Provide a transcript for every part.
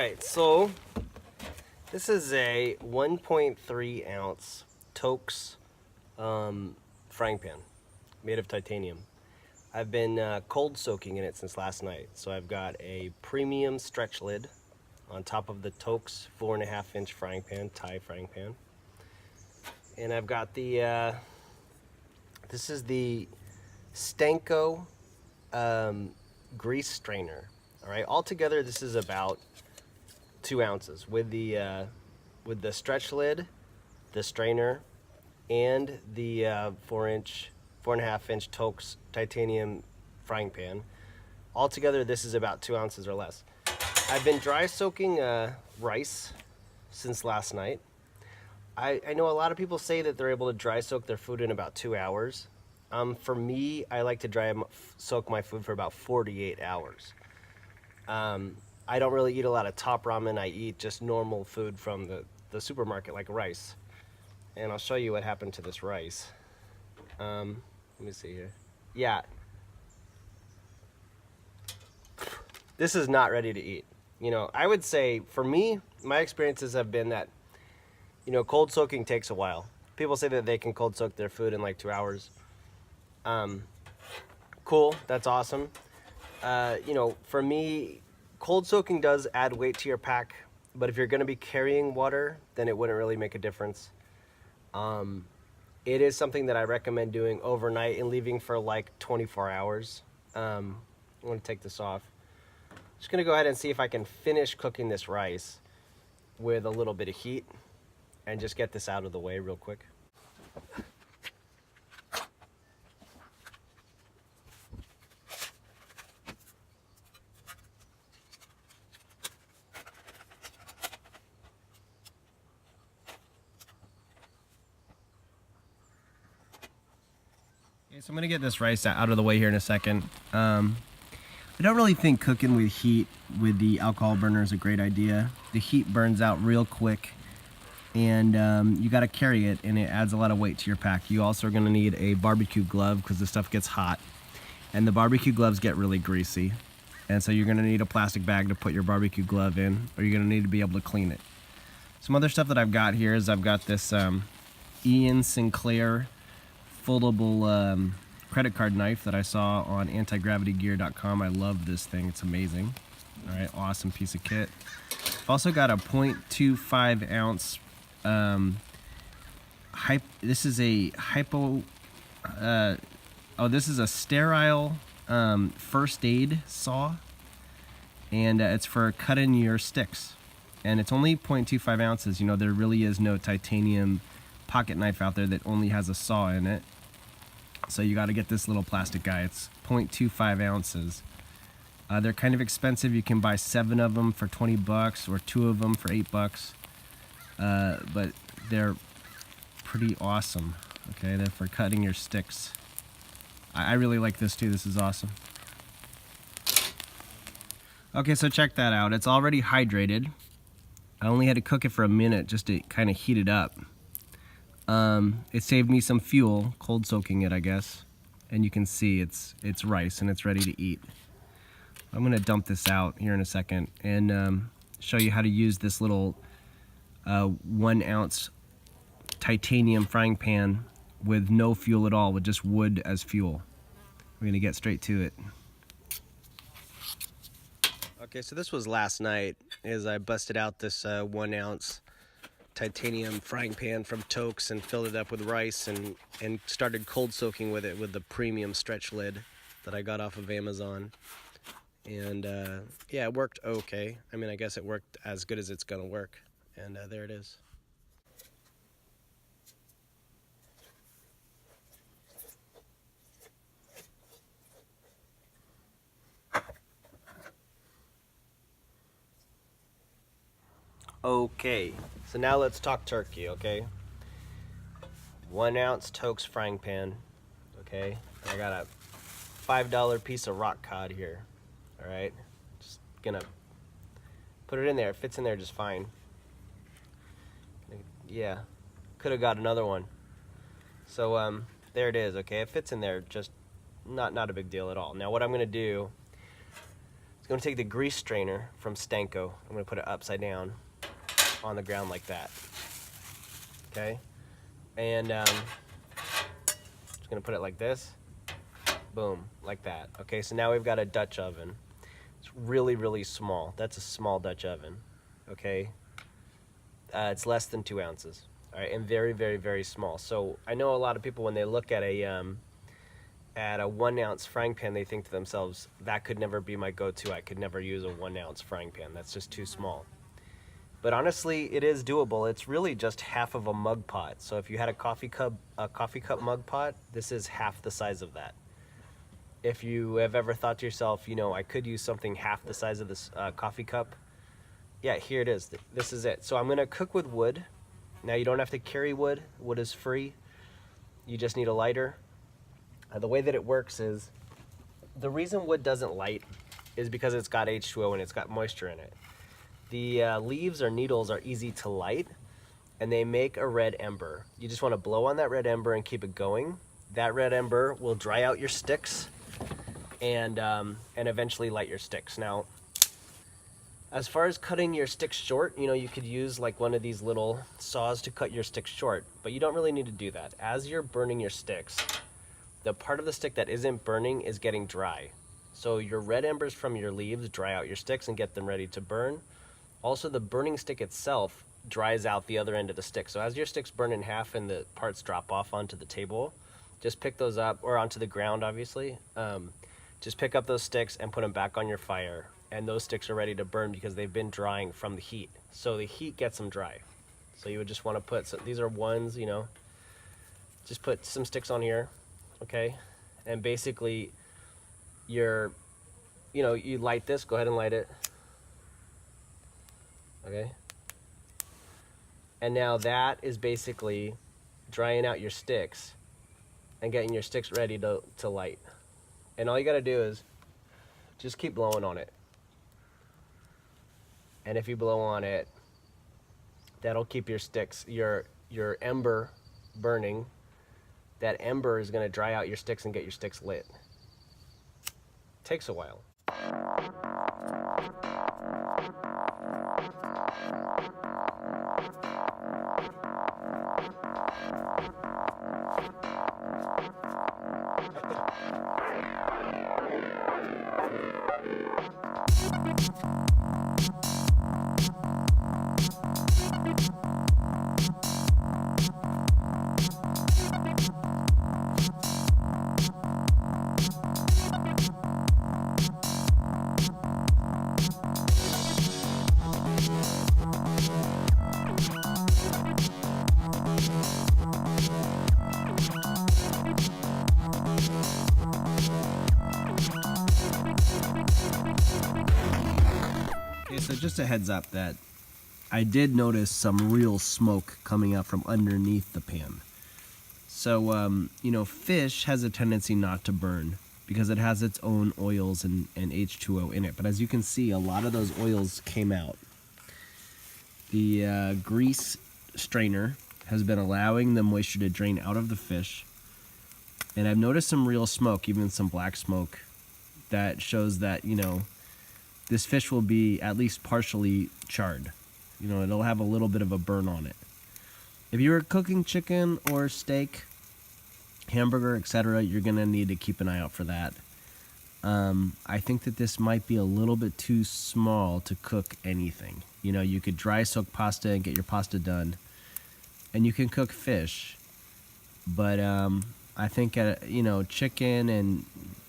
Alright, so this is a 1.3 ounce Toaks frying pan made of titanium. I've been cold soaking in it since last night. So I've got a premium stretch lid on top of the Toaks 4.5 inch frying pan, Thai frying pan. And I've got the, this is the Stanko grease strainer. Alright, altogether this is about 2 ounces with the stretch lid, the strainer, and the 4.5 inch Toaks titanium frying pan. Altogether, this is about 2 ounces or less. I've been dry soaking rice since last night. I know a lot of people say that they're able to dry soak their food in about 2 hours. For me, I like to dry soak my food for about 48 hours. I don't really eat a lot of top ramen. I eat just normal food from the supermarket, like rice. And I'll show you what happened to this rice. Let me see here. Yeah. This is not ready to eat. You know, I would say, for me, my experiences have been that, you know, cold soaking takes a while. People say that they can cold soak their food in like 2 hours. Cool, that's awesome. You know, for me, cold soaking does add weight to your pack, but if you're going to be carrying water, then it wouldn't really make a difference. It is something that I recommend doing overnight and leaving for like 24 hours. I'm going to take this off. Just going to go ahead and see if I can finish cooking this rice with a little bit of heat and just get this out of the way real quick. Okay, so I'm gonna get this rice out of the way here in a second. I don't really think cooking with heat with the alcohol burner is a great idea. The heat burns out real quick, and you got to carry it, and it adds a lot of weight to your pack. You also are going to need a barbecue glove because the stuff gets hot, and the barbecue gloves get really greasy, and so you're going to need a plastic bag to put your barbecue glove in, or you're going to need to be able to clean it. Some other stuff that I've got here is I've got this Ian Sinclair foldable credit card knife that I saw on antigravitygear.com. I love this thing, it's amazing. All right, awesome piece of kit. I've also got a 0.25 ounce this is a this is a sterile first aid saw, and it's for cutting your sticks, and it's only 0.25 ounces. You know, there really is no titanium pocket knife out there that only has a saw in it. So you got to get this little plastic guy. It's 0.25 ounces. They're kind of expensive. You can buy 7 of them for 20 bucks or 2 of them for 8 bucks. But they're pretty awesome. Okay, they're for cutting your sticks. I really like this too. This is awesome. Okay, so check that out. It's already hydrated. I only had to cook it for a minute just to kind of heat it up. It saved me some fuel, cold soaking it, I guess. And you can see it's rice and it's ready to eat. I'm gonna dump this out here in a second and show you how to use this little 1 ounce titanium frying pan with no fuel at all, with just wood as fuel. We're gonna get straight to it. Okay, so this was last night as I busted out this 1 ounce titanium frying pan from Toaks and filled it up with rice and started cold soaking with it with the premium stretch lid that I got off of Amazon. And yeah, it worked okay. I mean, I guess it worked as good as it's gonna work. And there it is. Okay, so now let's talk turkey, okay? 1 ounce Toaks frying pan, okay? I got a $5 piece of rock cod here, all right? Just gonna put it in there. It fits in there just fine. Yeah, could have got another one. So there it is, okay? It fits in there, just not a big deal at all. Now what I'm gonna do going to take the grease strainer from Stanko. I'm going to put it upside down on the ground like that. Okay? And just going to put it like this. Boom, like that. Okay, so now we've got a Dutch oven. It's really, really small. That's a small Dutch oven. Okay? It's less than 2 ounces. All right, and very, very, very small. So I know a lot of people, when they look at a 1 ounce frying pan, they think to themselves, that could never be my go-to. I could never use a 1 ounce frying pan. That's just too small. But honestly, it is doable. It's really just half of a mug pot. So if you had a coffee cup mug pot, this is half the size of that. If you have ever thought to yourself, you know, I could use something half the size of this coffee cup, yeah, here it is. This is it. So I'm gonna cook with wood. Now you don't have to carry wood. Wood is free. You just need a lighter. The way that it works is, the reason wood doesn't light is because it's got H2O and it's got moisture in it. The leaves or needles are easy to light, and they make a red ember. You just want to blow on that red ember and keep it going. That red ember will dry out your sticks and eventually light your sticks. Now, as far as cutting your sticks short, you know, you could use like one of these little saws to cut your sticks short, but you don't really need to do that. As you're burning your sticks, the part of the stick that isn't burning is getting dry. So your red embers from your leaves dry out your sticks and get them ready to burn. Also, the burning stick itself dries out the other end of the stick. So as your sticks burn in half and the parts drop off onto the table, just pick those up, or onto the ground, obviously. Just pick up those sticks and put them back on your fire. And those sticks are ready to burn because they've been drying from the heat. So the heat gets them dry. So you would just want to put, so these are ones, you know, just put some sticks on here, okay? And basically, you light this, go ahead and light it. Okay? And now that is basically drying out your sticks and getting your sticks ready to light. And all you gotta do is just keep blowing on it. And if you blow on it, that'll keep your sticks, your ember burning. That ember is gonna dry out your sticks and get your sticks lit. Takes a while. So just a heads up that I did notice some real smoke coming out from underneath the pan. So, fish has a tendency not to burn because it has its own oils and H2O in it. But as you can see, a lot of those oils came out. The grease strainer has been allowing the moisture to drain out of the fish. And I've noticed some real smoke, even some black smoke, that shows that, this fish will be at least partially charred. It'll have a little bit of a burn on it. If you were cooking chicken or steak, hamburger, etc., you're gonna need to keep an eye out for that. I think that this might be a little bit too small to cook anything. You could dry soak pasta and get your pasta done, and you can cook fish. But I think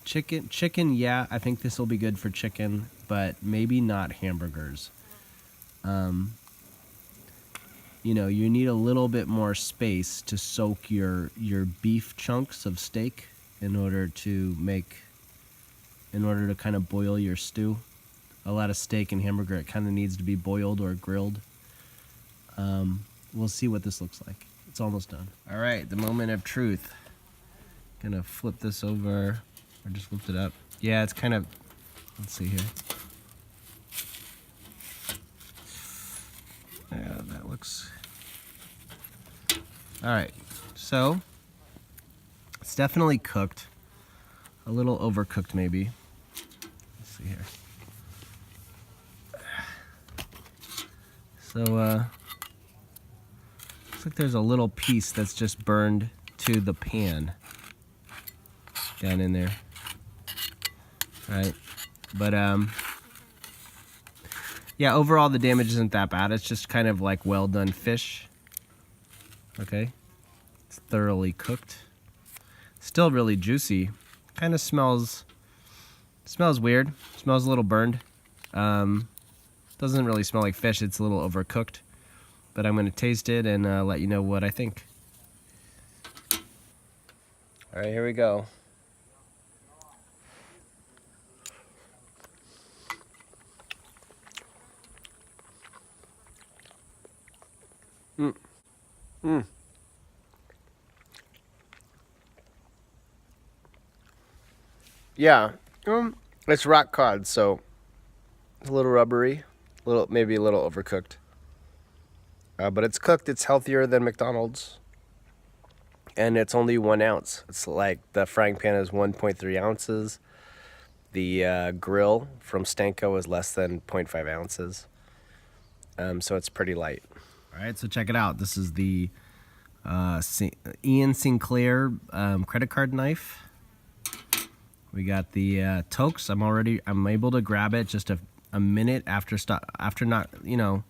chicken, yeah, I think this will be good for chicken, but maybe not hamburgers. You need a little bit more space to soak your beef chunks of steak in order to kind of boil your stew. A lot of steak and hamburger, it kind of needs to be boiled or grilled. We'll see what this looks like. It's almost done. All right, the moment of truth. Gonna flip this over, or just lift it up. Yeah, it's kind of, let's see here. Yeah, that looks, all right, so it's definitely cooked. A little overcooked maybe. Let's see here. So looks like there's a little piece that's just burned to the pan down in there. All right, but yeah, overall the damage isn't that bad. It's just kind of like well done fish. Okay, it's thoroughly cooked. Still really juicy. Kind of smells weird. Smells a little burned. Doesn't really smell like fish. It's a little overcooked. But I'm gonna taste it and let you know what I think. All right, here we go. Yeah, it's rock cod, so it's a little rubbery, maybe a little overcooked. But it's cooked. It's healthier than McDonald's, and it's only 1 ounce. It's like the frying pan is 1.3 ounces. The grill from Stanko is less than 0.5 ounces. So it's pretty light. All right, so check it out. This is the Ian Sinclair credit card knife. We got the Toaks. I'm able to grab it just a minute after not, you know,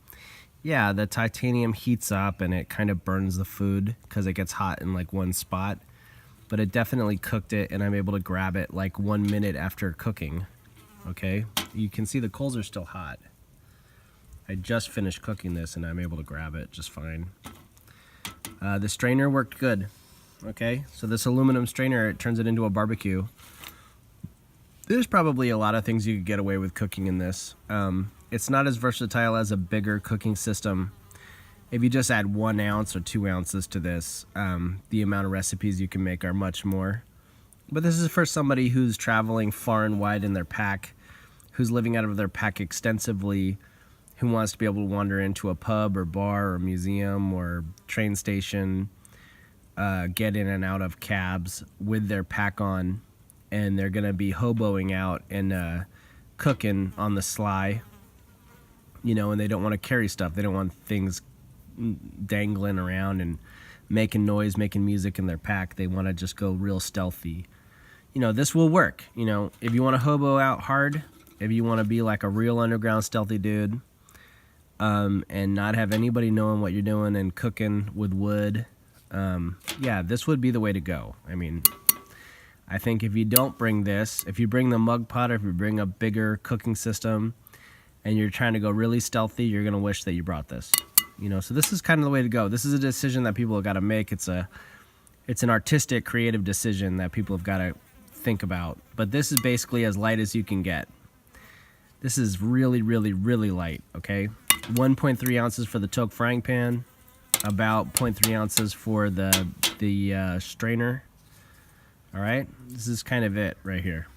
yeah, the titanium heats up and it kind of burns the food because it gets hot in like one spot. But it definitely cooked it, and I'm able to grab it like 1 minute after cooking. Okay, you can see the coals are still hot. I just finished cooking this and I'm able to grab it just fine. The strainer worked good. Okay, so this aluminum strainer, it turns it into a barbecue. There's probably a lot of things you could get away with cooking in this. It's not as versatile as a bigger cooking system. If you just add 1 ounce or 2 ounces to this, the amount of recipes you can make are much more. But this is for somebody who's traveling far and wide in their pack, who's living out of their pack extensively, who wants to be able to wander into a pub or bar or museum or train station, get in and out of cabs with their pack on, and they're gonna be hoboing out and cooking on the sly, you know, and they don't want to carry stuff. They don't want things dangling around and making noise, making music in their pack. They want to just go real stealthy. You know, this will work. You know, if you want to hobo out hard, if you want to be like a real underground stealthy dude, and not have anybody knowing what you're doing and cooking with wood, yeah, this would be the way to go. I mean, I think if you don't bring this, if you bring the mug pot, or if you bring a bigger cooking system and you're trying to go really stealthy, you're going to wish that you brought this. You know, so this is kind of the way to go. This is a decision that people have got to make. It's an artistic, creative decision that people have got to think about. But this is basically as light as you can get. This is really, really, really light, okay? 1.3 ounces for the Toak frying pan, about 0.3 ounces for the strainer. All right, this is kind of it right here.